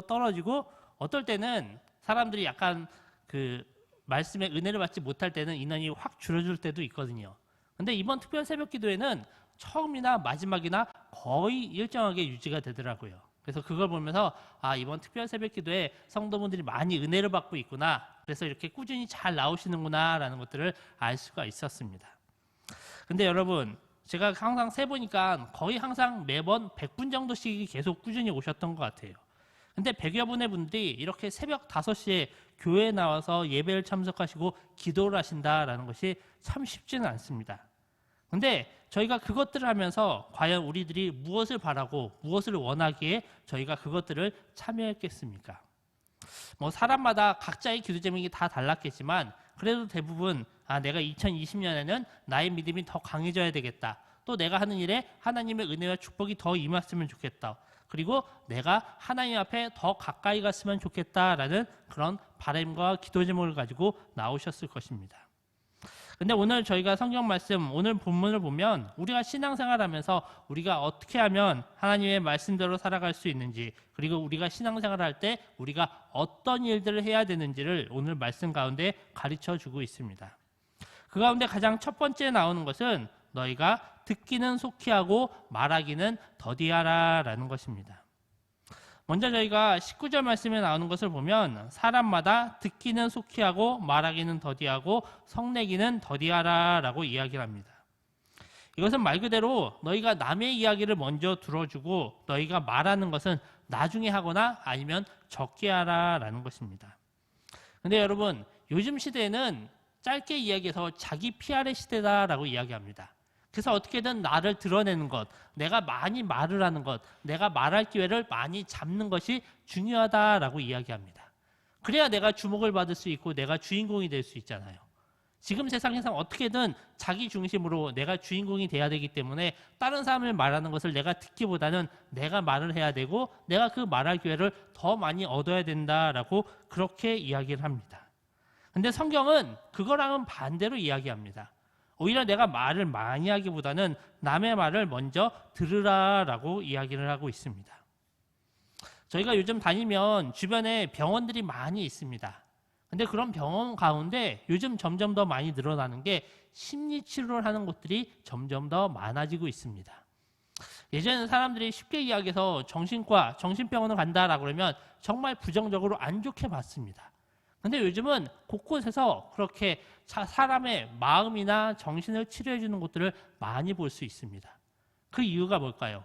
떨어지고 어떨 때는 사람들이 약간 그 말씀의 은혜를 받지 못할 때는 인원이 확 줄어들 때도 있거든요. 근데 이번 특별 새벽 기도회는 처음이나 마지막이나 거의 일정하게 유지가 되더라고요. 그래서 그걸 보면서 이번 특별 새벽 기도회 성도분들이 많이 은혜를 받고 있구나. 그래서 이렇게 꾸준히 잘 나오시는구나 라는 것들을 알 수가 있었습니다. 근데 여러분, 제가 항상 세보니까 거의 항상 매번 100분 정도씩 계속 꾸준히 오셨던 것 같아요. 근데 100여 분의 분들이 이렇게 새벽 5시에 교회에 나와서 예배를 참석하시고 기도를 하신다라는 것이 참 쉽지는 않습니다. 근데 저희가 그것들을 하면서 과연 우리들이 무엇을 바라고 무엇을 원하기에 저희가 그것들을 참여했겠습니까? 뭐 사람마다 각자의 기도 제목이 다 달랐겠지만 그래도 대부분 내가 2020년에는 나의 믿음이 더 강해져야 되겠다. 또 내가 하는 일에 하나님의 은혜와 축복이 더 임했으면 좋겠다. 그리고 내가 하나님 앞에 더 가까이 갔으면 좋겠다라는 그런 바람과 기도 제목을 가지고 나오셨을 것입니다. 근데 오늘 저희가 성경 말씀, 오늘 본문을 보면 우리가 신앙생활하면서 우리가 어떻게 하면 하나님의 말씀대로 살아갈 수 있는지, 그리고 우리가 신앙생활할 때 우리가 어떤 일들을 해야 되는지를 오늘 말씀 가운데 가르쳐 주고 있습니다. 그 가운데 가장 첫 번째 나오는 것은 너희가 듣기는 속히 하고 말하기는 더디하라 라는 것입니다. 먼저 저희가 19절 말씀에 나오는 것을 보면 사람마다 듣기는 속히 하고 말하기는 더디하고 성내기는 더디하라 라고 이야기를 합니다. 이것은 말 그대로 너희가 남의 이야기를 먼저 들어주고 너희가 말하는 것은 나중에 하거나 아니면 적게 하라 라는 것입니다. 근데 여러분, 요즘 시대에는 짧게 이야기해서 자기 PR의 시대다라고 이야기합니다. 그래서 어떻게든 나를 드러내는 것, 내가 많이 말을 하는 것, 내가 말할 기회를 많이 잡는 것이 중요하다라고 이야기합니다. 그래야 내가 주목을 받을 수 있고 내가 주인공이 될 수 있잖아요. 지금 세상에서 어떻게든 자기 중심으로 내가 주인공이 돼야 되기 때문에 다른 사람을 말하는 것을 내가 듣기보다는 내가 말을 해야 되고 내가 그 말할 기회를 더 많이 얻어야 된다라고 그렇게 이야기를 합니다. 근데 성경은 그거랑은 반대로 이야기합니다. 오히려 내가 말을 많이 하기보다는 남의 말을 먼저 들으라라고 이야기를 하고 있습니다. 저희가 요즘 다니면 주변에 병원들이 많이 있습니다. 근데 그런 병원 가운데 요즘 점점 더 많이 늘어나는 게 심리치료를 하는 곳들이 점점 더 많아지고 있습니다. 예전에는 사람들이 쉽게 이야기해서 정신과, 정신병원을 간다라고 그러면 정말 부정적으로 안 좋게 봤습니다. 근데 요즘은 곳곳에서 그렇게 사람의 마음이나 정신을 치료해 주는 곳들을 많이 볼 수 있습니다. 그 이유가 뭘까요?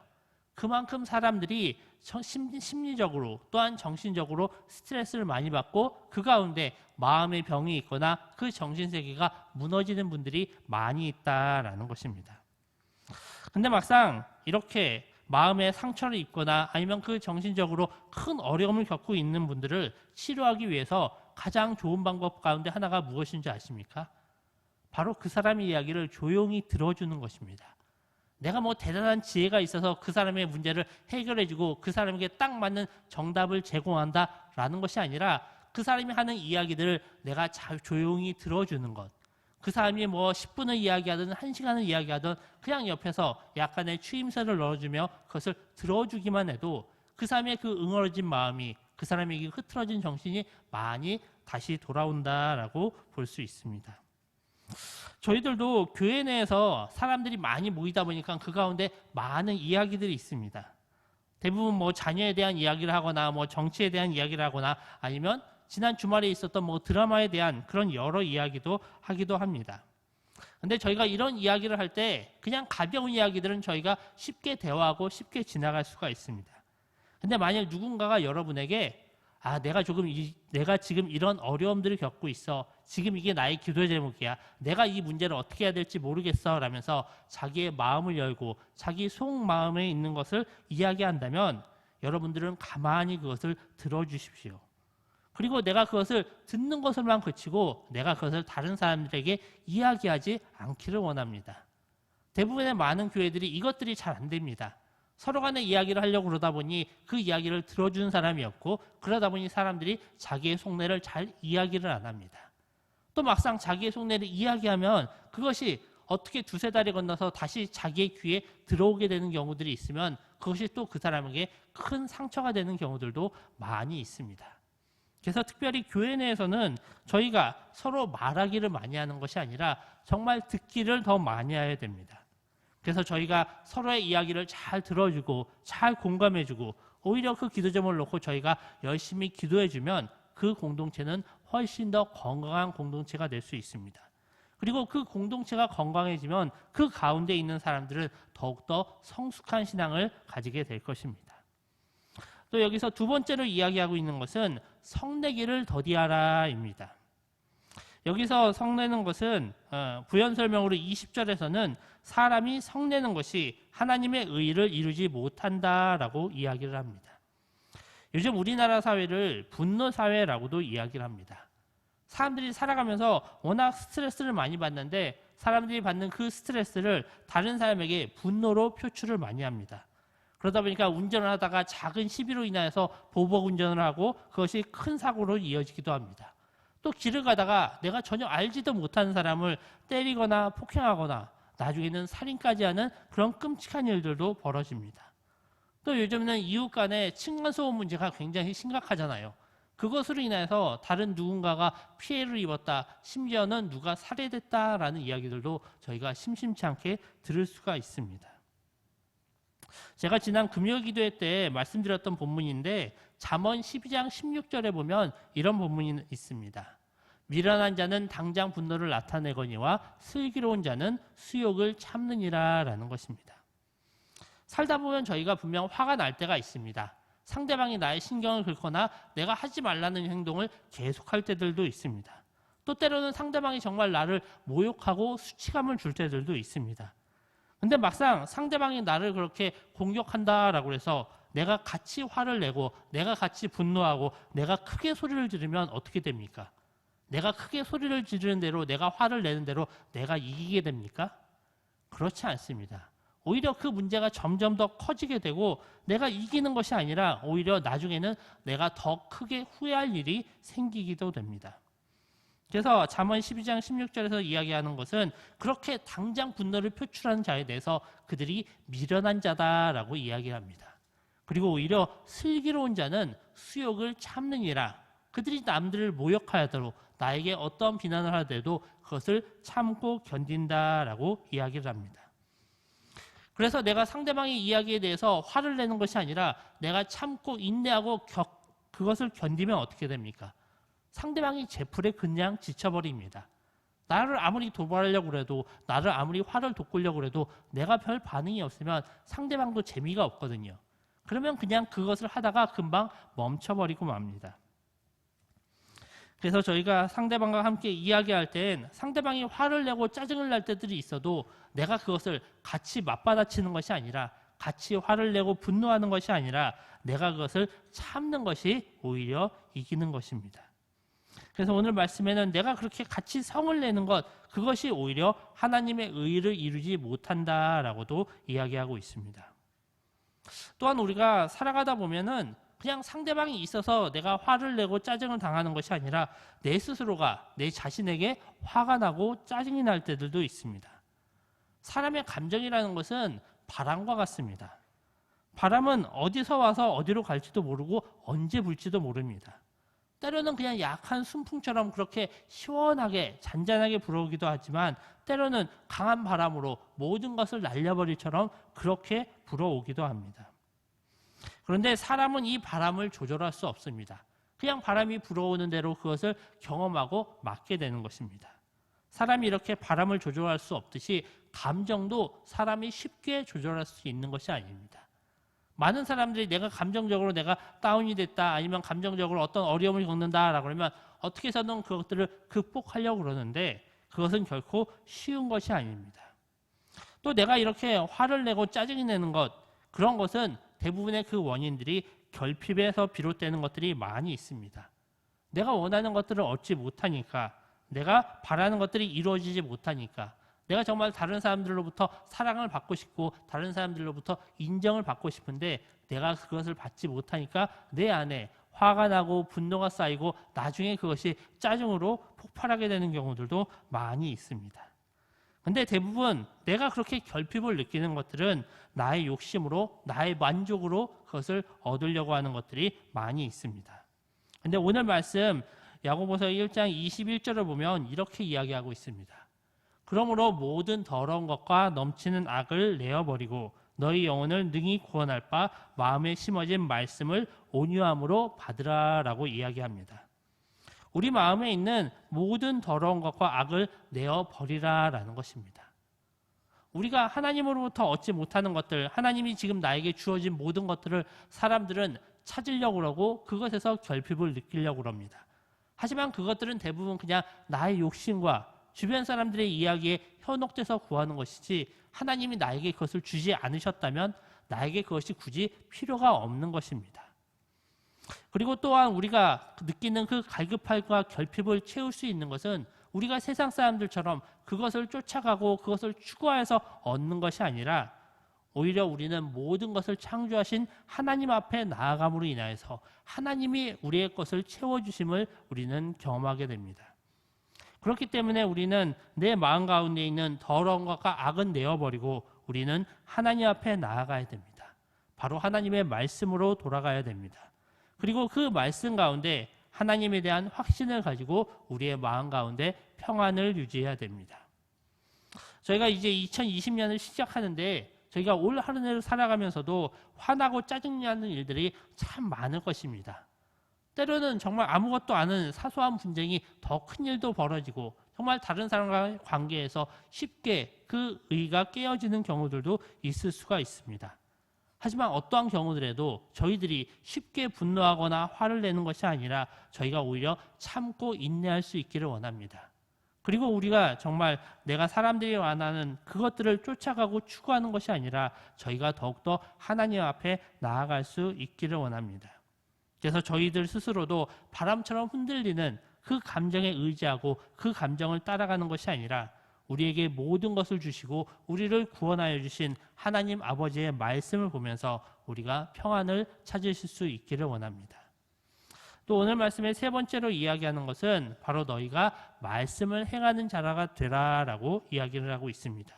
그만큼 사람들이 심리적으로 또한 정신적으로 스트레스를 많이 받고 그 가운데 마음의 병이 있거나 그 정신세계가 무너지는 분들이 많이 있다라는 것입니다. 근데 막상 이렇게 마음에 상처를 입거나 아니면 그 정신적으로 큰 어려움을 겪고 있는 분들을 치료하기 위해서 가장 좋은 방법 가운데 하나가 무엇인지 아십니까? 바로 그 사람의 이야기를 조용히 들어주는 것입니다. 내가 뭐 대단한 지혜가 있어서 그 사람의 문제를 해결해주고 그 사람에게 딱 맞는 정답을 제공한다라는 것이 아니라 그 사람이 하는 이야기들을 내가 잘 조용히 들어주는 것. 그 사람이 뭐 10분을 이야기하든 1시간을 이야기하든 그냥 옆에서 약간의 추임새를 넣어주며 그것을 들어주기만 해도 그 사람의 그 응어러진 마음이 그 사람에게 흐트러진 정신이 많이 다시 돌아온다라고 볼 수 있습니다. 저희들도 교회 내에서 사람들이 많이 모이다 보니까 그 가운데 많은 이야기들이 있습니다. 대부분 뭐 자녀에 대한 이야기를 하거나 뭐 정치에 대한 이야기를 하거나 아니면 지난 주말에 있었던 뭐 드라마에 대한 그런 여러 이야기도 하기도 합니다. 근데 저희가 이런 이야기를 할 때 그냥 가벼운 이야기들은 저희가 쉽게 대화하고 쉽게 지나갈 수가 있습니다. 근데 만약 누군가가 여러분에게 내가 지금 이런 어려움들을 겪고 있어. 지금 이게 나의 기도 제목이야. 내가 이 문제를 어떻게 해야 될지 모르겠어. 라면서 자기의 마음을 열고 자기 속마음에 있는 것을 이야기한다면 여러분들은 가만히 그것을 들어주십시오. 그리고 내가 그것을 듣는 것을만 그치고 내가 그것을 다른 사람들에게 이야기하지 않기를 원합니다. 대부분의 많은 교회들이 이것들이 잘 안 됩니다. 서로 간에 이야기를 하려고 그러다 보니 그 이야기를 들어주는 사람이 없고 그러다 보니 사람들이 자기의 속내를 잘 이야기를 안 합니다. 또 막상 자기의 속내를 이야기하면 그것이 어떻게 두세 달이 건너서 다시 자기의 귀에 들어오게 되는 경우들이 있으면 그것이 또 그 사람에게 큰 상처가 되는 경우들도 많이 있습니다. 그래서 특별히 교회 내에서는 저희가 서로 말하기를 많이 하는 것이 아니라 정말 듣기를 더 많이 해야 됩니다. 그래서 저희가 서로의 이야기를 잘 들어주고 잘 공감해주고 오히려 그 기도점을 놓고 저희가 열심히 기도해주면 그 공동체는 훨씬 더 건강한 공동체가 될 수 있습니다. 그리고 그 공동체가 건강해지면 그 가운데 있는 사람들은 더욱더 성숙한 신앙을 가지게 될 것입니다. 또 여기서 두 번째로 이야기하고 있는 것은 성내기를 더디하라입니다. 여기서 성내는 것은 부연 설명으로 20절에서는 사람이 성내는 것이 하나님의 의를 이루지 못한다라고 이야기를 합니다. 요즘 우리나라 사회를 분노 사회라고도 이야기를 합니다. 사람들이 살아가면서 워낙 스트레스를 많이 받는데 사람들이 받는 그 스트레스를 다른 사람에게 분노로 표출을 많이 합니다. 그러다 보니까 운전을 하다가 작은 시비로 인하여서 보복 운전을 하고 그것이 큰 사고로 이어지기도 합니다. 또 길을 가다가 내가 전혀 알지도 못하는 사람을 때리거나 폭행하거나 나중에는 살인까지 하는 그런 끔찍한 일들도 벌어집니다. 또 요즘은 이웃 간의 층간소음 문제가 굉장히 심각하잖아요. 그것으로 인해서 다른 누군가가 피해를 입었다, 심지어는 누가 살해됐다라는 이야기들도 저희가 심심치 않게 들을 수가 있습니다. 제가 지난 금요 기도회 때 말씀드렸던 본문인데 잠언 12장 16절에 보면 이런 본문이 있습니다. 미련한 자는 당장 분노를 나타내거니와 슬기로운 자는 수욕을 참느니라 라는 것입니다. 살다 보면 저희가 분명 화가 날 때가 있습니다. 상대방이 나의 신경을 긁거나 내가 하지 말라는 행동을 계속할 때들도 있습니다. 또 때로는 상대방이 정말 나를 모욕하고 수치감을 줄 때들도 있습니다. 근데 막상 상대방이 나를 그렇게 공격한다라고 해서 내가 같이 화를 내고 내가 같이 분노하고 내가 크게 소리를 지르면 어떻게 됩니까? 내가 크게 소리를 지르는 대로 내가 화를 내는 대로 내가 이기게 됩니까? 그렇지 않습니다. 오히려 그 문제가 점점 더 커지게 되고 내가 이기는 것이 아니라 오히려 나중에는 내가 더 크게 후회할 일이 생기기도 됩니다. 그래서 잠언 12장 16절에서 이야기하는 것은 그렇게 당장 분노를 표출하는 자에 대해서 그들이 미련한 자다라고 이야기합니다. 그리고 오히려 슬기로운 자는 수욕을 참느니라. 그들이 남들을 모욕하여도 나에게 어떤 비난을 하더라도 그것을 참고 견딘다라고 이야기를 합니다. 그래서 내가 상대방의 이야기에 대해서 화를 내는 것이 아니라 내가 참고 인내하고 그것을 견디면 어떻게 됩니까? 상대방이 제 풀에 그냥 지쳐버립니다. 나를 아무리 도발하려고 해도 나를 아무리 화를 돋구려고 해도 내가 별 반응이 없으면 상대방도 재미가 없거든요. 그러면 그냥 그것을 하다가 금방 멈춰버리고 맙니다. 그래서 저희가 상대방과 함께 이야기할 땐 상대방이 화를 내고 짜증을 날 때들이 있어도 내가 그것을 같이 맞받아치는 것이 아니라 같이 화를 내고 분노하는 것이 아니라 내가 그것을 참는 것이 오히려 이기는 것입니다. 그래서 오늘 말씀에는 내가 그렇게 같이 성을 내는 것, 그것이 오히려 하나님의 의를 이루지 못한다라고도 이야기하고 있습니다. 또한 우리가 살아가다 보면은 그냥 상대방이 있어서 내가 화를 내고 짜증을 당하는 것이 아니라 내 스스로가 내 자신에게 화가 나고 짜증이 날 때들도 있습니다. 사람의 감정이라는 것은 바람과 같습니다. 바람은 어디서 와서 어디로 갈지도 모르고 언제 불지도 모릅니다. 때로는 그냥 약한 순풍처럼 그렇게 시원하게 잔잔하게 불어오기도 하지만 때로는 강한 바람으로 모든 것을 날려버릴처럼 그렇게 불어오기도 합니다. 그런데 사람은 이 바람을 조절할 수 없습니다. 그냥 바람이 불어오는 대로 그것을 경험하고 맞게 되는 것입니다. 사람이 이렇게 바람을 조절할 수 없듯이 감정도 사람이 쉽게 조절할 수 있는 것이 아닙니다. 많은 사람들이 내가 감정적으로 내가 다운이 됐다 아니면 감정적으로 어떤 어려움을 겪는다라고 하면 어떻게 해서든 그것들을 극복하려고 그러는데 그것은 결코 쉬운 것이 아닙니다. 또 내가 이렇게 화를 내고 짜증이 내는 것, 그런 것은 대부분의 그 원인들이 결핍에서 비롯되는 것들이 많이 있습니다. 내가 원하는 것들을 얻지 못하니까, 내가 바라는 것들이 이루어지지 못하니까, 내가 정말 다른 사람들로부터 사랑을 받고 싶고 다른 사람들로부터 인정을 받고 싶은데 내가 그것을 받지 못하니까 내 안에 화가 나고 분노가 쌓이고 나중에 그것이 짜증으로 폭발하게 되는 경우들도 많이 있습니다. 근데 대부분 내가 그렇게 결핍을 느끼는 것들은 나의 욕심으로, 나의 만족으로 그것을 얻으려고 하는 것들이 많이 있습니다. 근데 오늘 말씀 야고보서 1장 21절을 보면 이렇게 이야기하고 있습니다. 그러므로 모든 더러운 것과 넘치는 악을 내어버리고 너희 영혼을 능히 구원할 바 마음에 심어진 말씀을 온유함으로 받으라라고 이야기합니다. 우리 마음에 있는 모든 더러운 것과 악을 내어버리라라는 것입니다. 우리가 하나님으로부터 얻지 못하는 것들, 하나님이 지금 나에게 주어진 모든 것들을 사람들은 찾으려고 그러고 그것에서 결핍을 느끼려고 합니다. 하지만 그것들은 대부분 그냥 나의 욕심과 주변 사람들의 이야기에 현혹돼서 구하는 것이지 하나님이 나에게 그것을 주지 않으셨다면 나에게 그것이 굳이 필요가 없는 것입니다. 그리고 또한 우리가 느끼는 그 갈급함과 결핍을 채울 수 있는 것은 우리가 세상 사람들처럼 그것을 쫓아가고 그것을 추구해서 얻는 것이 아니라 오히려 우리는 모든 것을 창조하신 하나님 앞에 나아감으로 인하여서 하나님이 우리의 것을 채워주심을 우리는 경험하게 됩니다. 그렇기 때문에 우리는 내 마음 가운데 있는 더러운 것과 악은 내어버리고 우리는 하나님 앞에 나아가야 됩니다. 바로 하나님의 말씀으로 돌아가야 됩니다. 그리고 그 말씀 가운데 하나님에 대한 확신을 가지고 우리의 마음 가운데 평안을 유지해야 됩니다. 저희가 이제 2020년을 시작하는데 저희가 올 한 해를 살아가면서도 화나고 짜증나는 일들이 참 많을 것입니다. 때로는 정말 아무것도 아닌 사소한 분쟁이 더 큰 일도 벌어지고 정말 다른 사람과의 관계에서 쉽게 그 의가 깨어지는 경우들도 있을 수가 있습니다. 하지만 어떠한 경우들에도 저희들이 쉽게 분노하거나 화를 내는 것이 아니라 저희가 오히려 참고 인내할 수 있기를 원합니다. 그리고 우리가 정말 내가 사람들이 원하는 그것들을 쫓아가고 추구하는 것이 아니라 저희가 더욱더 하나님 앞에 나아갈 수 있기를 원합니다. 그래서 저희들 스스로도 바람처럼 흔들리는 그 감정에 의지하고 그 감정을 따라가는 것이 아니라 우리에게 모든 것을 주시고 우리를 구원하여 주신 하나님 아버지의 말씀을 보면서 우리가 평안을 찾으실 수 있기를 원합니다. 또 오늘 말씀의 세 번째로 이야기하는 것은 바로 너희가 말씀을 행하는 자라가 되라라고 이야기를 하고 있습니다.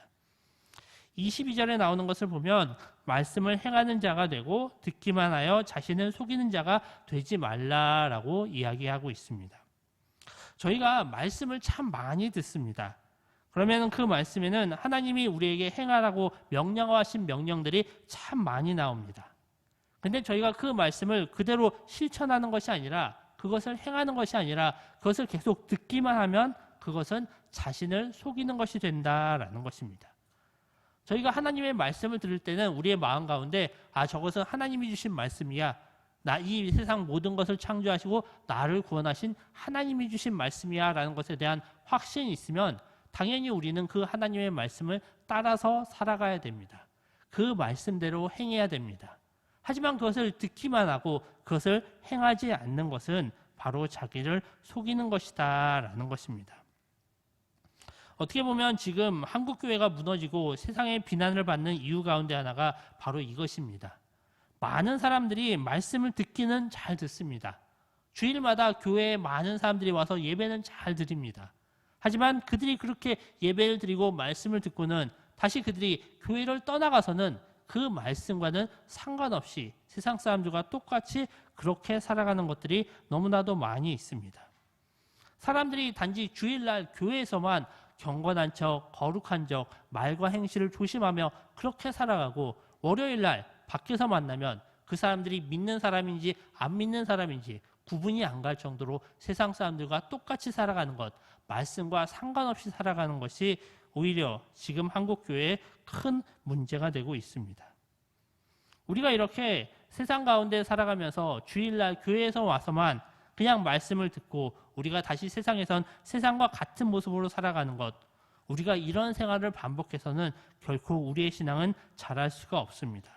22절에 나오는 것을 보면 말씀을 행하는 자가 되고 듣기만 하여 자신을 속이는 자가 되지 말라라고 이야기하고 있습니다. 저희가 말씀을 참 많이 듣습니다. 그러면 그 말씀에는 하나님이 우리에게 행하라고 명령하신 명령들이 참 많이 나옵니다. 근데 저희가 그 말씀을 그대로 실천하는 것이 아니라 그것을 행하는 것이 아니라 그것을 계속 듣기만 하면 그것은 자신을 속이는 것이 된다라는 것입니다. 저희가 하나님의 말씀을 들을 때는 우리의 마음 가운데 저것은 하나님이 주신 말씀이야. 이 세상 모든 것을 창조하시고 나를 구원하신 하나님이 주신 말씀이야 라는 것에 대한 확신이 있으면 당연히 우리는 그 하나님의 말씀을 따라서 살아가야 됩니다. 그 말씀대로 행해야 됩니다. 하지만 그것을 듣기만 하고 그것을 행하지 않는 것은 바로 자기를 속이는 것이다 라는 것입니다. 어떻게 보면 지금 한국교회가 무너지고 세상의 비난을 받는 이유 가운데 하나가 바로 이것입니다. 많은 사람들이 말씀을 듣기는 잘 듣습니다. 주일마다 교회에 많은 사람들이 와서 예배는 잘 드립니다. 하지만 그들이 그렇게 예배를 드리고 말씀을 듣고는 다시 그들이 교회를 떠나가서는 그 말씀과는 상관없이 세상 사람들과 똑같이 그렇게 살아가는 것들이 너무나도 많이 있습니다. 사람들이 단지 주일날 교회에서만 경건한 척, 거룩한 척, 말과 행실을 조심하며 그렇게 살아가고 월요일날 밖에서 만나면 그 사람들이 믿는 사람인지 안 믿는 사람인지 구분이 안 갈 정도로 세상 사람들과 똑같이 살아가는 것, 말씀과 상관없이 살아가는 것이 오히려 지금 한국교회에 큰 문제가 되고 있습니다. 우리가 이렇게 세상 가운데 살아가면서 주일날 교회에서 와서만 그냥 말씀을 듣고 우리가 다시 세상에선 세상과 같은 모습으로 살아가는 것, 우리가 이런 생활을 반복해서는 결코 우리의 신앙은 자랄 수가 없습니다.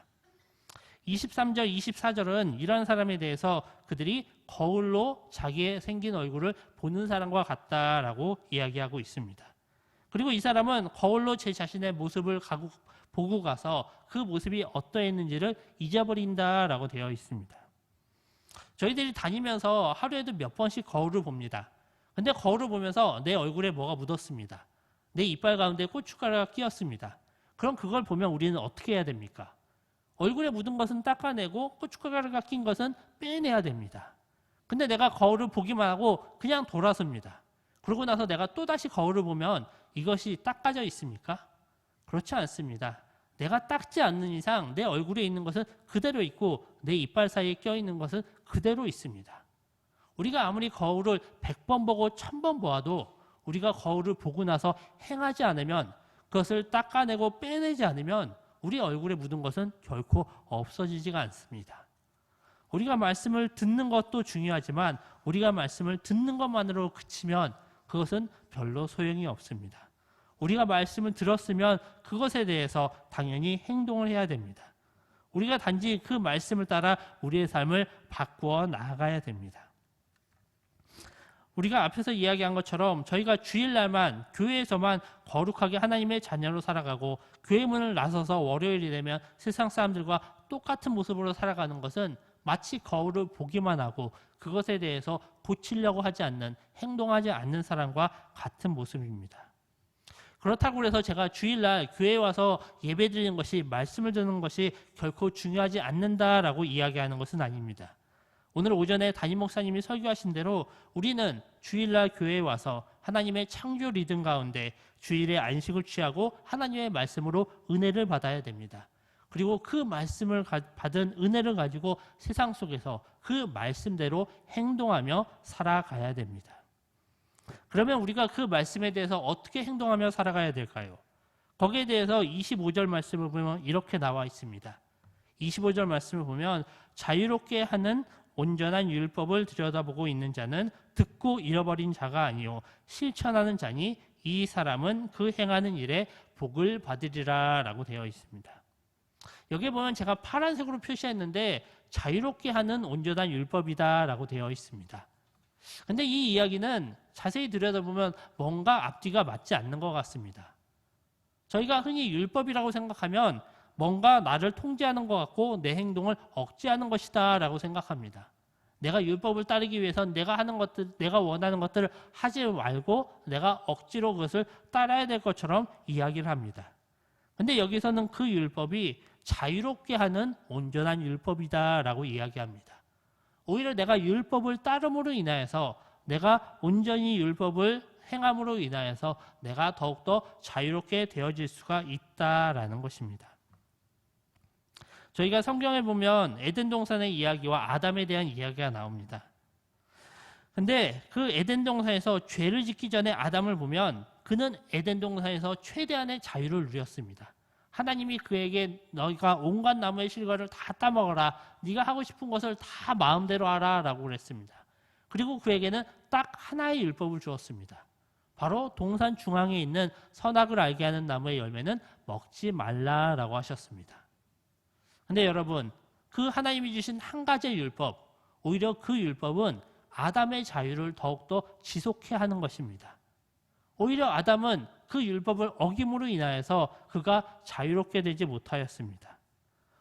23절, 24절은 이런 사람에 대해서 그들이 거울로 자기의 생긴 얼굴을 보는 사람과 같다라고 이야기하고 있습니다. 그리고 이 사람은 거울로 제 자신의 모습을 보고 가서 그 모습이 어떠했는지를 잊어버린다라고 되어 있습니다. 저희들이 다니면서 하루에도 몇 번씩 거울을 봅니다. 근데 거울을 보면서 내 얼굴에 뭐가 묻었습니다. 내 이빨 가운데 고춧가루가 끼었습니다. 그럼 그걸 보면 우리는 어떻게 해야 됩니까? 얼굴에 묻은 것은 닦아내고 고춧가루가 낀 것은 빼내야 됩니다. 근데 내가 거울을 보기만 하고 그냥 돌아섭니다. 그러고 나서 내가 또다시 거울을 보면 이것이 닦아져 있습니까? 그렇지 않습니다. 내가 닦지 않는 이상 내 얼굴에 있는 것은 그대로 있고 내 이빨 사이에 껴있는 것은 그대로 있습니다. 우리가 아무리 거울을 100번 보고 1000번 보아도 우리가 거울을 보고 나서 행하지 않으면, 그것을 닦아내고 빼내지 않으면 우리 얼굴에 묻은 것은 결코 없어지지가 않습니다. 우리가 말씀을 듣는 것도 중요하지만 우리가 말씀을 듣는 것만으로 그치면 그것은 별로 소용이 없습니다. 우리가 말씀을 들었으면 그것에 대해서 당연히 행동을 해야 됩니다. 우리가 단지 그 말씀을 따라 우리의 삶을 바꾸어 나아가야 됩니다. 우리가 앞에서 이야기한 것처럼 저희가 주일날만 교회에서만 거룩하게 하나님의 자녀로 살아가고 교회 문을 나서서 월요일이 되면 세상 사람들과 똑같은 모습으로 살아가는 것은 마치 거울을 보기만 하고 그것에 대해서 고치려고 하지 않는, 행동하지 않는 사람과 같은 모습입니다. 그렇다고 해서 제가 주일날 교회에 와서 예배드리는 것이, 말씀을 듣는 것이 결코 중요하지 않는다라고 이야기하는 것은 아닙니다. 오늘 오전에 담임 목사님이 설교하신 대로 우리는 주일날 교회에 와서 하나님의 창조 리듬 가운데 주일에 안식을 취하고 하나님의 말씀으로 은혜를 받아야 됩니다. 그리고 그 말씀을 받은 은혜를 가지고 세상 속에서 그 말씀대로 행동하며 살아가야 됩니다. 그러면 우리가 그 말씀에 대해서 어떻게 행동하며 살아가야 될까요? 거기에 대해서 25절 말씀을 보면 이렇게 나와 있습니다. 25절 말씀을 보면 자유롭게 하는 온전한 율법을 들여다보고 있는 자는 듣고 잃어버린 자가 아니요 실천하는 자니 이 사람은 그 행하는 일에 복을 받으리라 라고 되어 있습니다. 여기 보면 제가 파란색으로 표시했는데 자유롭게 하는 온전한 율법이다 라고 되어 있습니다. 근데 이 이야기는 자세히 들여다보면 뭔가 앞뒤가 맞지 않는 것 같습니다. 저희가 흔히 율법이라고 생각하면 뭔가 나를 통제하는 것 같고 내 행동을 억제하는 것이다 라고 생각합니다. 내가 율법을 따르기 위해선 내가 하는 것들, 내가 원하는 것들을 하지 말고 내가 억지로 그것을 따라야 될 것처럼 이야기를 합니다. 근데 여기서는 그 율법이 자유롭게 하는 온전한 율법이다 라고 이야기합니다. 오히려 내가 율법을 따름으로 인하여서, 내가 온전히 율법을 행함으로 인하여서 내가 더욱더 자유롭게 되어질 수가 있다라는 것입니다. 저희가 성경에 보면 에덴 동산의 이야기와 아담에 대한 이야기가 나옵니다. 근데 그 에덴 동산에서 죄를 짓기 전에 아담을 보면 그는 에덴 동산에서 최대한의 자유를 누렸습니다. 하나님이 그에게 너희가 온갖 나무의 실과를 다 따먹어라, 네가 하고 싶은 것을 다 마음대로 하라 라고 그랬습니다. 그리고 그에게는 딱 하나의 율법을 주었습니다. 바로 동산 중앙에 있는 선악을 알게 하는 나무의 열매는 먹지 말라라고 하셨습니다. 근데 여러분, 그 하나님이 주신 한 가지의 율법, 오히려 그 율법은 아담의 자유를 더욱더 지속해 하는 것입니다. 오히려 아담은 그 율법을 어김으로 인하여서 그가 자유롭게 되지 못하였습니다.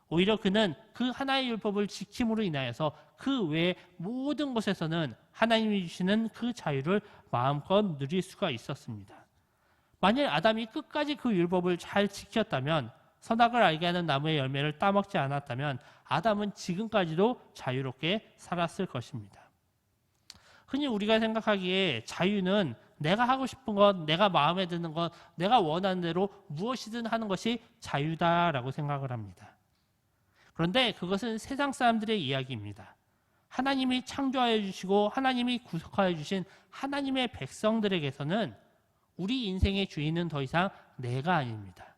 오히려 그는 그 하나의 율법을 지킴으로 인하여서 그 외의 모든 곳에서는 하나님이 주시는 그 자유를 마음껏 누릴 수가 있었습니다. 만일 아담이 끝까지 그 율법을 잘 지켰다면, 선악을 알게 하는 나무의 열매를 따먹지 않았다면 아담은 지금까지도 자유롭게 살았을 것입니다. 흔히 우리가 생각하기에 자유는 내가 하고 싶은 것, 내가 마음에 드는 것, 내가 원하는 대로 무엇이든 하는 것이 자유다라고 생각을 합니다. 그런데 그것은 세상 사람들의 이야기입니다. 하나님이 창조하여 주시고 하나님이 구속하여 주신 하나님의 백성들에게서는 우리 인생의 주인은 더 이상 내가 아닙니다.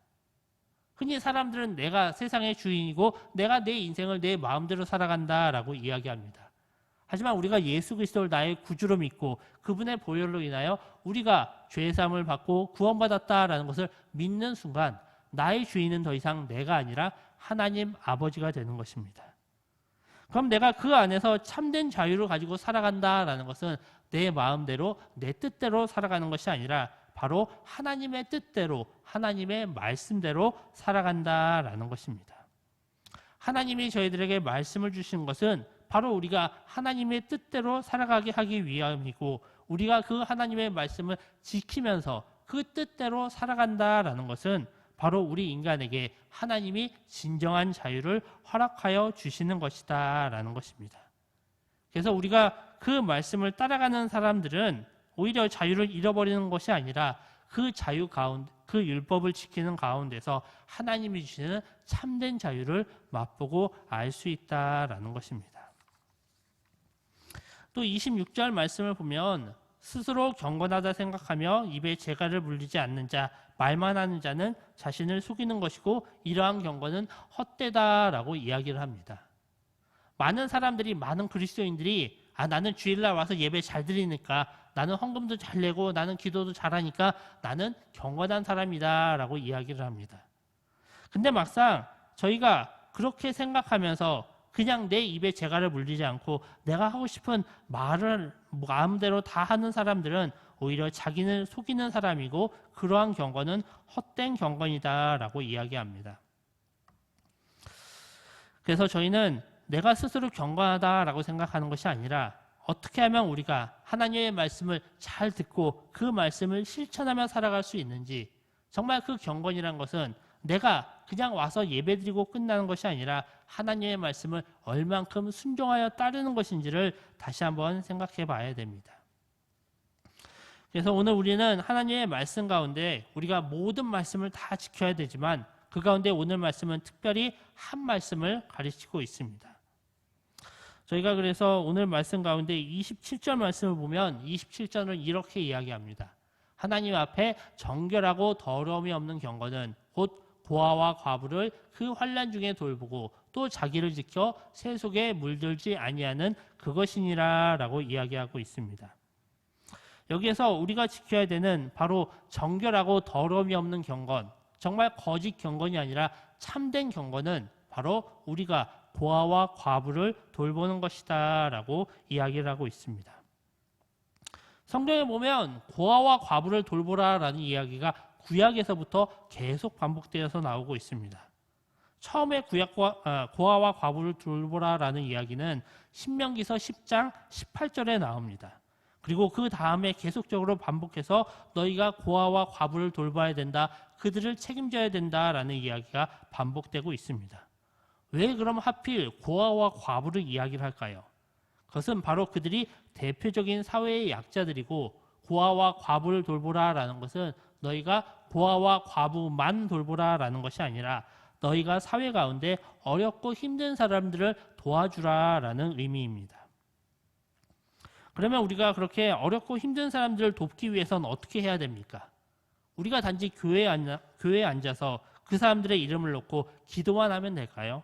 흔히 사람들은 내가 세상의 주인이고 내가 내 인생을 내 마음대로 살아간다라고 이야기합니다. 하지만 우리가 예수 그리스도를 나의 구주로 믿고 그분의 보혈로 인하여 우리가 죄사함을 받고 구원받았다라는 것을 믿는 순간 나의 주인은 더 이상 내가 아니라 하나님 아버지가 되는 것입니다. 그럼 내가 그 안에서 참된 자유를 가지고 살아간다라는 것은 내 마음대로, 내 뜻대로 살아가는 것이 아니라 바로 하나님의 뜻대로, 하나님의 말씀대로 살아간다라는 것입니다. 하나님이 저희들에게 말씀을 주신 것은 바로 우리가 하나님의 뜻대로 살아가게 하기 위함이고, 우리가 그 하나님의 말씀을 지키면서 그 뜻대로 살아간다라는 것은 바로 우리 인간에게 하나님이 진정한 자유를 허락하여 주시는 것이다 라는 것입니다. 그래서 우리가 그 말씀을 따라가는 사람들은 오히려 자유를 잃어버리는 것이 아니라 그 자유 가운데, 그 율법을 지키는 가운데서 하나님이 주시는 참된 자유를 맛보고 알 수 있다라는 것입니다. 또 26절 말씀을 보면 스스로 경건하다 생각하며 입에 재갈을 물리지 않는 자, 말만 하는 자는 자신을 속이는 것이고 이러한 경건은 헛되다라고 이야기를 합니다. 많은 사람들이, 많은 그리스도인들이 나는 주일날 와서 예배 잘 드리니까, 나는 헌금도 잘 내고, 나는 기도도 잘하니까 나는 경건한 사람이다 라고 이야기를 합니다. 근데 막상 저희가 그렇게 생각하면서 그냥 내 입에 재갈을 물리지 않고 내가 하고 싶은 말을 마음대로 다 하는 사람들은 오히려 자기는 속이는 사람이고 그러한 경건은 헛된 경건이다 라고 이야기합니다. 그래서 저희는 내가 스스로 경건하다라고 생각하는 것이 아니라 어떻게 하면 우리가 하나님의 말씀을 잘 듣고 그 말씀을 실천하며 살아갈 수 있는지, 정말 그 경건이란 것은 내가 그냥 와서 예배드리고 끝나는 것이 아니라 하나님의 말씀을 얼만큼 순종하여 따르는 것인지를 다시 한번 생각해 봐야 됩니다. 그래서 오늘 우리는 하나님의 말씀 가운데 우리가 모든 말씀을 다 지켜야 되지만 그 가운데 오늘 말씀은 특별히 한 말씀을 가르치고 있습니다. 저희가 그래서 오늘 말씀 가운데 27절 말씀을 보면 27절은 이렇게 이야기합니다. 하나님 앞에 정결하고 더러움이 없는 경건은 곧 고아와 과부를 그 환난 중에 돌보고 또 자기를 지켜 새 속에 물들지 아니하는 그것이니라 라고 이야기하고 있습니다. 여기에서 우리가 지켜야 되는 바로 정결하고 더러움이 없는 경건, 정말 거짓 경건이 아니라 참된 경건은 바로 우리가 고아와 과부를 돌보는 것이다 라고 이야기를 하고 있습니다. 성경에 보면 고아와 과부를 돌보라 라는 이야기가 구약에서부터 계속 반복되어서 나오고 있습니다. 처음에 고아와 과부를 돌보라 라는 이야기는 신명기서 10장 18절에 나옵니다. 그리고 그 다음에 계속적으로 반복해서 너희가 고아와 과부를 돌봐야 된다, 그들을 책임져야 된다라는 이야기가 반복되고 있습니다. 왜 그럼 하필 고아와 과부를 이야기를 할까요? 그것은 바로 그들이 대표적인 사회의 약자들이고, 고아와 과부를 돌보라라는 것은 너희가 고아와 과부만 돌보라라는 것이 아니라 너희가 사회 가운데 어렵고 힘든 사람들을 도와주라라는 의미입니다. 그러면 우리가 그렇게 어렵고 힘든 사람들을 돕기 위해서는 어떻게 해야 됩니까? 우리가 단지 교회에 앉아서 그 사람들의 이름을 놓고 기도만 하면 될까요?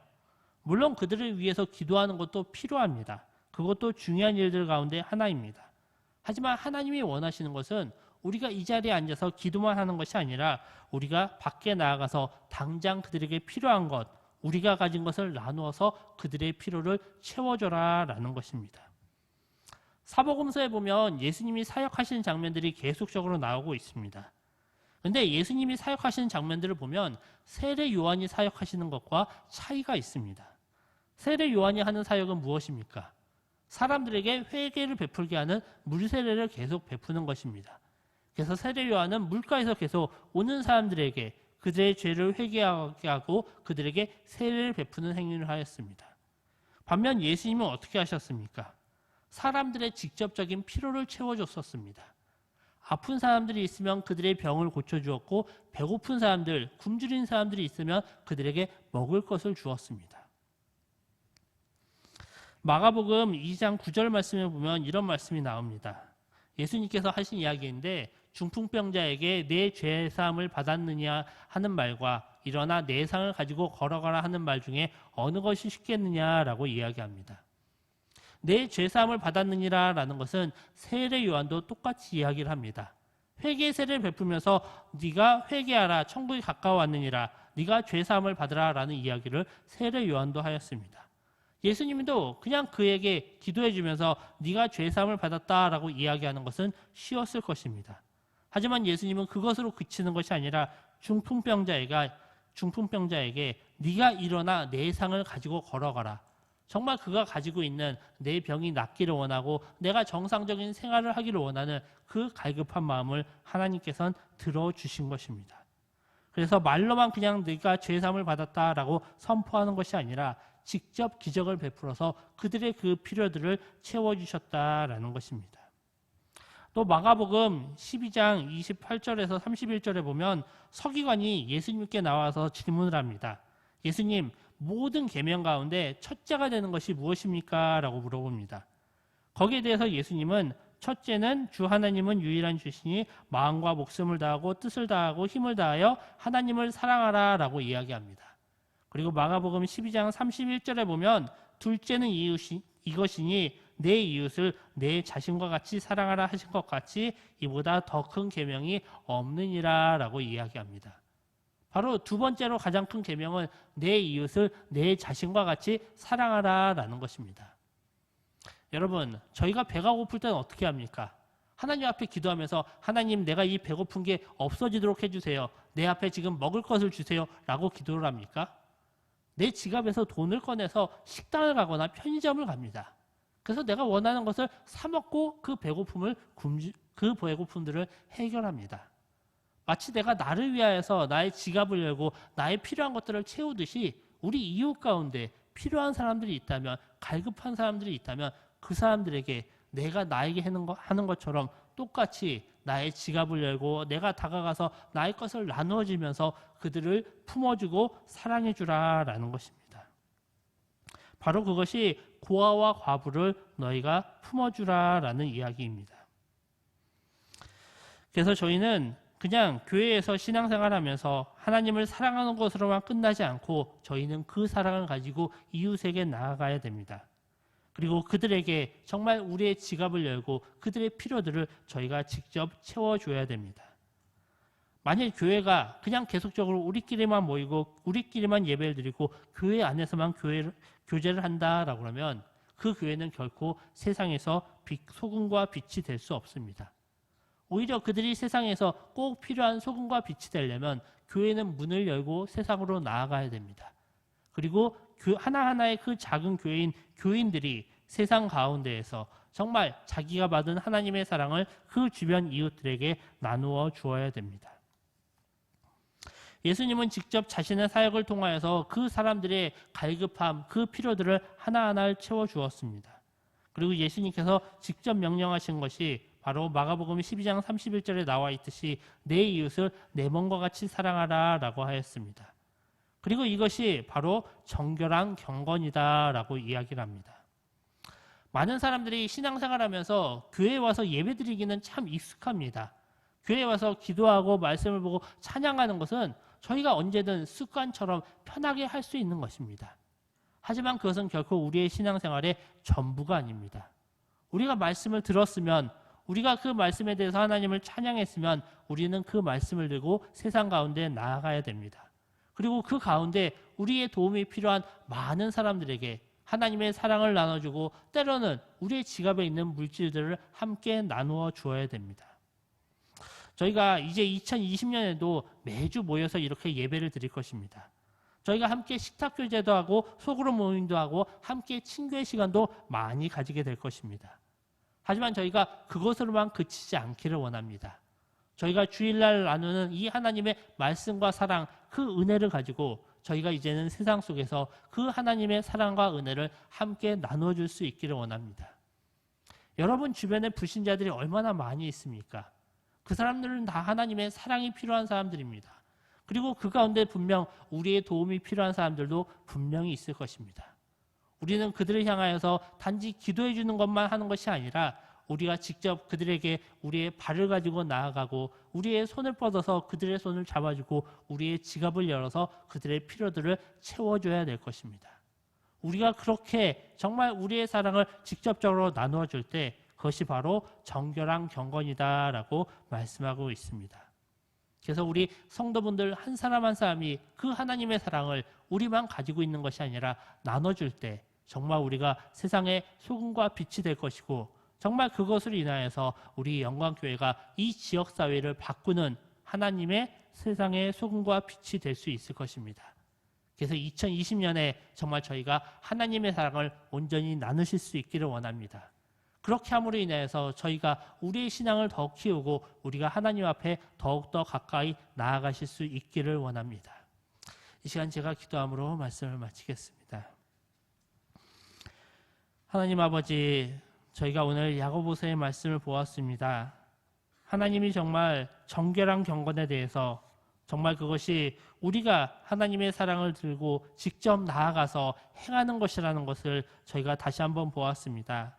물론 그들을 위해서 기도하는 것도 필요합니다. 그것도 중요한 일들 가운데 하나입니다. 하지만 하나님이 원하시는 것은 우리가 이 자리에 앉아서 기도만 하는 것이 아니라 우리가 밖에 나아가서 당장 그들에게 필요한 것, 우리가 가진 것을 나누어서 그들의 필요를 채워줘라 라는 것입니다. 사복음서에 보면 예수님이 사역하시는 장면들이 계속적으로 나오고 있습니다. 그런데 예수님이 사역하시는 장면들을 보면 세례 요한이 사역하시는 것과 차이가 있습니다. 세례 요한이 하는 사역은 무엇입니까? 사람들에게 회개를 베풀게 하는 물세례를 계속 베푸는 것입니다. 그래서 세례 요한은 물가에서 계속 오는 사람들에게 그들의 죄를 회개하게 하고 그들에게 세례를 베푸는 행위를 하였습니다. 반면 예수님은 어떻게 하셨습니까? 사람들의 직접적인 필요를 채워줬었습니다. 아픈 사람들이 있으면 그들의 병을 고쳐주었고, 배고픈 사람들, 굶주린 사람들이 있으면 그들에게 먹을 것을 주었습니다. 마가복음 2장 9절 말씀에 보면 이런 말씀이 나옵니다. 예수님께서 하신 이야기인데, 중풍병자에게 내 죄사함을 받았느냐 하는 말과 일어나 내 상을 가지고 걸어가라 하는 말 중에 어느 것이 쉽겠느냐라고 이야기합니다. 내 죄사함을 받았느니라라는 것은 세례 요한도 똑같이 이야기를 합니다. 회개 세례를 베풀면서 네가 회개하라, 천국이 가까워왔느니라, 네가 죄사함을 받으라라는 이야기를 세례 요한도 하였습니다. 예수님도 그냥 그에게 기도해 주면서 네가 죄사함을 받았다라고 이야기하는 것은 쉬웠을 것입니다. 하지만 예수님은 그것으로 그치는 것이 아니라 중풍병자에게 네가 일어나 내 상을 가지고 걸어가라, 정말 그가 가지고 있는 내 병이 낫기를 원하고 내가 정상적인 생활을 하기를 원하는 그 갈급한 마음을 하나님께서는 들어주신 것입니다. 그래서 말로만 그냥 네가 죄사함을 받았다라고 선포하는 것이 아니라 직접 기적을 베풀어서 그들의 그 필요들을 채워주셨다라는 것입니다. 또 마가복음 12장 28절에서 31절에 보면 서기관이 예수님께 나와서 질문을 합니다. 예수님, 모든 계명 가운데 첫째가 되는 것이 무엇입니까? 라고 물어봅니다. 거기에 대해서 예수님은 첫째는 주 하나님은 유일한 주시니 마음과 목숨을 다하고 뜻을 다하고 힘을 다하여 하나님을 사랑하라 라고 이야기합니다. 그리고 마가복음 12장 31절에 보면 둘째는 이것이니 내 이웃을 내 자신과 같이 사랑하라 하신 것 같이 이보다 더 큰 계명이 없느니라 라고 이야기합니다. 바로 두 번째로 가장 큰 계명은 내 이웃을 내 자신과 같이 사랑하라 라는 것입니다. 여러분, 저희가 배가 고플 때는 어떻게 합니까? 하나님 앞에 기도하면서 하나님, 내가 이 배고픈 게 없어지도록 해주세요. 내 앞에 지금 먹을 것을 주세요 라고 기도를 합니까? 내 지갑에서 돈을 꺼내서 식당을 가거나 편의점을 갑니다. 그래서 내가 원하는 것을 사 먹고 그 배고픔들을 해결합니다. 마치 내가 나를 위하여서 나의 지갑을 열고 나의 필요한 것들을 채우듯이 우리 이웃 가운데 필요한 사람들이 있다면, 갈급한 사람들이 있다면 그 사람들에게 내가 나에게 하는 것처럼 똑같이 나의 지갑을 열고 내가 다가가서 나의 것을 나누어 주면서 그들을 품어주고 사랑해 주라라는 것입니다. 바로 그것이 고아와 과부를 너희가 품어주라라는 이야기입니다. 그래서 저희는 그냥 교회에서 신앙생활하면서 하나님을 사랑하는 것으로만 끝나지 않고 저희는 그 사랑을 가지고 이웃에게 나아가야 됩니다. 그리고 그들에게 정말 우리의 지갑을 열고 그들의 필요들을 저희가 직접 채워줘야 됩니다. 만일 교회가 그냥 계속적으로 우리끼리만 모이고 우리끼리만 예배를 드리고 교회 안에서만 교제를 한다라고 하면 그 교회는 결코 세상에서 소금과 빛이 될 수 없습니다. 오히려 그들이 세상에서 꼭 필요한 소금과 빛이 되려면 교회는 문을 열고 세상으로 나아가야 됩니다. 그리고 하나하나의 그 작은 교인들이 세상 가운데에서 정말 자기가 받은 하나님의 사랑을 그 주변 이웃들에게 나누어 주어야 됩니다. 예수님은 직접 자신의 사역을 통하여서 그 사람들의 갈급함, 그 필요들을 하나하나 채워주었습니다. 그리고 예수님께서 직접 명령하신 것이 바로 마가복음 12장 31절에 나와 있듯이 내 이웃을 내 몸과 같이 사랑하라 라고 하였습니다. 그리고 이것이 바로 정결한 경건이다 라고 이야기를 합니다. 많은 사람들이 신앙생활하면서 교회에 와서 예배드리기는 참 익숙합니다. 교회에 와서 기도하고 말씀을 보고 찬양하는 것은 저희가 언제든 습관처럼 편하게 할 수 있는 것입니다. 하지만 그것은 결코 우리의 신앙생활의 전부가 아닙니다. 우리가 말씀을 들었으면, 우리가 그 말씀에 대해서 하나님을 찬양했으면 우리는 그 말씀을 들고 세상 가운데 나아가야 됩니다. 그리고 그 가운데 우리의 도움이 필요한 많은 사람들에게 하나님의 사랑을 나눠주고 때로는 우리의 지갑에 있는 물질들을 함께 나누어 주어야 됩니다. 저희가 이제 2020년에도 매주 모여서 이렇게 예배를 드릴 것입니다. 저희가 함께 식탁교제도 하고 소그룹 모임도 하고 함께 친교의 시간도 많이 가지게 될 것입니다. 하지만 저희가 그것으로만 그치지 않기를 원합니다. 저희가 주일날 나누는 이 하나님의 말씀과 사랑, 그 은혜를 가지고 저희가 이제는 세상 속에서 그 하나님의 사랑과 은혜를 함께 나눠줄 수 있기를 원합니다. 여러분 주변에 불신자들이 얼마나 많이 있습니까? 그 사람들은 다 하나님의 사랑이 필요한 사람들입니다. 그리고 그 가운데 분명 우리의 도움이 필요한 사람들도 분명히 있을 것입니다. 우리는 그들을 향하여서 단지 기도해 주는 것만 하는 것이 아니라 우리가 직접 그들에게 우리의 발을 가지고 나아가고 우리의 손을 뻗어서 그들의 손을 잡아주고 우리의 지갑을 열어서 그들의 필요들을 채워줘야 될 것입니다. 우리가 그렇게 정말 우리의 사랑을 직접적으로 나누어 줄 때 그것이 바로 정결한 경건이다라고 말씀하고 있습니다. 그래서 우리 성도분들 한 사람 한 사람이 그 하나님의 사랑을 우리만 가지고 있는 것이 아니라 나눠줄 때 정말 우리가 세상의 소금과 빛이 될 것이고 정말 그것을 인하여서 우리 영광교회가 이 지역사회를 바꾸는 하나님의 세상의 소금과 빛이 될 수 있을 것입니다. 그래서 2020년에 정말 저희가 하나님의 사랑을 온전히 나누실 수 있기를 원합니다. 그렇게 함으로 인해서 저희가 우리의 신앙을 더 키우고 우리가 하나님 앞에 더욱더 가까이 나아가실 수 있기를 원합니다. 이 시간 제가 기도함으로 말씀을 마치겠습니다. 하나님 아버지, 저희가 오늘 야고보서의 말씀을 보았습니다. 하나님이 정말 정결한 경건에 대해서 정말 그것이 우리가 하나님의 사랑을 들고 직접 나아가서 행하는 것이라는 것을 저희가 다시 한번 보았습니다.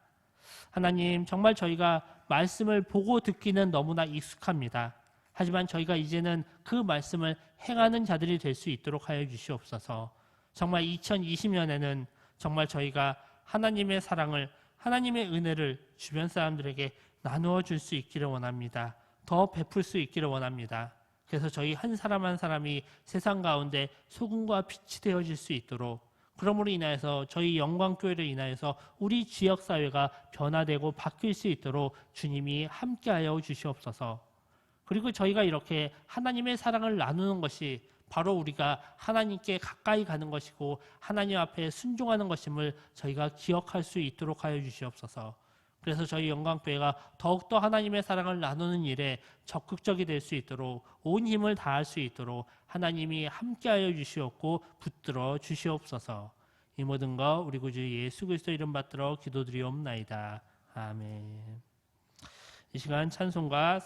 하나님, 정말 저희가 말씀을 보고 듣기는 너무나 익숙합니다. 하지만 저희가 이제는 그 말씀을 행하는 자들이 될 수 있도록 하여 주시옵소서. 정말 2020년에는 정말 저희가 하나님의 사랑을, 하나님의 은혜를 주변 사람들에게 나누어 줄 수 있기를 원합니다. 더 베풀 수 있기를 원합니다. 그래서 저희 한 사람 한 사람이 세상 가운데 소금과 빛이 되어질 수 있도록, 그러므로 인하여서 저희 영광교회를 인하여서 우리 지역사회가 변화되고 바뀔 수 있도록 주님이 함께하여 주시옵소서. 그리고 저희가 이렇게 하나님의 사랑을 나누는 것이 바로 우리가 하나님께 가까이 가는 것이고 하나님 앞에 순종하는 것임을 저희가 기억할 수 있도록 하여 주시옵소서. 그래서 저희 영광교회가 더욱더 하나님의 사랑을 나누는 일에 적극적이 될 수 있도록 온 힘을 다할 수 있도록 하나님이 함께하여 주시옵고 붙들어 주시옵소서. 이 모든 것 우리 구주 예수 그리스도 이름 받들어 기도드리옵나이다. 아멘. 이 시간 찬송가